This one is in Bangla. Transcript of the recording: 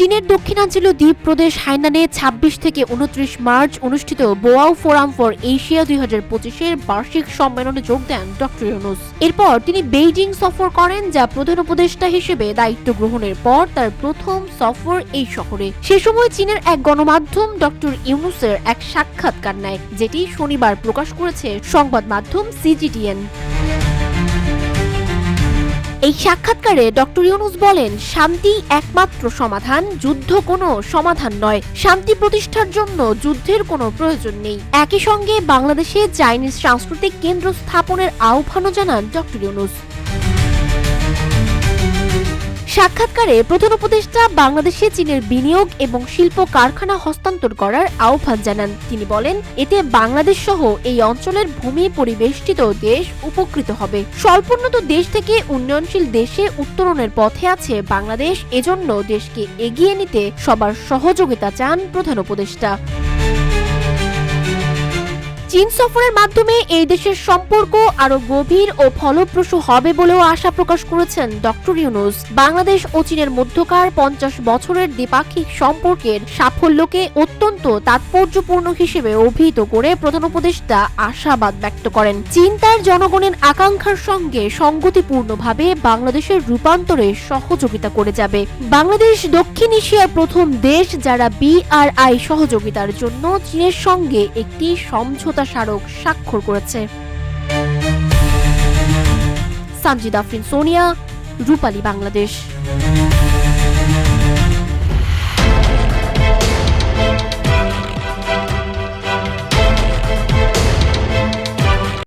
চীনের দক্ষিণাঞ্চলীয় দ্বীপ প্রদেশ হাইনানে ২৬ থেকে ২৯ মার্চ অনুষ্ঠিত বোয়াও ফোরাম ফর এশিয়া ২০২৫-এর বার্ষিক সম্মেলনে যোগ দেন ডক্টর ইউনূস। এরপর তিনি বেইজিং সফর করেন, যা প্রধান উপদেষ্টা হিসেবে দায়িত্ব গ্রহণের পর তার প্রথম সফর এই শহরে। সে সময় চীনের এক গণমাধ্যম ডক্টর ইউনূসের এক সাক্ষাৎকার নেয়, যেটি শনিবার প্রকাশ করেছে সংবাদ মাধ্যম CGTN। এই সাক্ষাৎকারে ডক্টর ইউনূস বলেন, শান্তি একমাত্র সমাধান, যুদ্ধ কোনো সমাধান নয়। শান্তি প্রতিষ্ঠার জন্য যুদ্ধের কোনো প্রয়োজন নেই। একই সঙ্গে বাংলাদেশে চাইনিজ সাংস্কৃতিক কেন্দ্র স্থাপনের আহ্বানও জানান ডক্টর ইউনূস। সাক্ষাৎকারে প্রধান উপদেষ্টা বাংলাদেশে চীনের বিনিয়োগ এবং শিল্প কারখানা হস্তান্তর করার আহ্বান জানান। তিনি বলেন, এতে বাংলাদেশ সহ এই অঞ্চলের ভূমি পরিবেষ্টিত দেশ উপকৃত হবে। স্বল্পোন্নত দেশ থেকে উন্নয়নশীল দেশে উত্তরণের পথে আছে বাংলাদেশ। এজন্য দেশকে এগিয়ে নিতে সবার সহযোগিতা চান প্রধান উপদেষ্টা। চীন সফরের মাধ্যমে এই দেশের সম্পর্ক আরো গভীর ও ফলপ্রসূ হবে বলেও আশা প্রকাশ করেছেন ডক্টর ইউনূস। বাংলাদেশ ও চীনের মধ্যকার ৫০ বছরের দ্বিপাক্ষিক সম্পর্কের সাফল্যকে অত্যন্ত তাৎপর্যপূর্ণ হিসেবে অভিহিত করে প্রধান উপদেষ্টা আশাবাদ ব্যক্ত করেন, চীন তার জনগণের আকাঙ্ক্ষার সঙ্গে সঙ্গতিপূর্ণভাবে বাংলাদেশের রূপান্তরে সহযোগিতা করে যাবে। বাংলাদেশ দক্ষিণ এশিয়ার প্রথম দেশ যারা BRI সহযোগিতার জন্য চীনের সঙ্গে একটি সমঝোতা স্মারক স্বাক্ষর করেছে। সানজিদা আফরিন সোনিয়া, রূপালী বাংলাদেশ।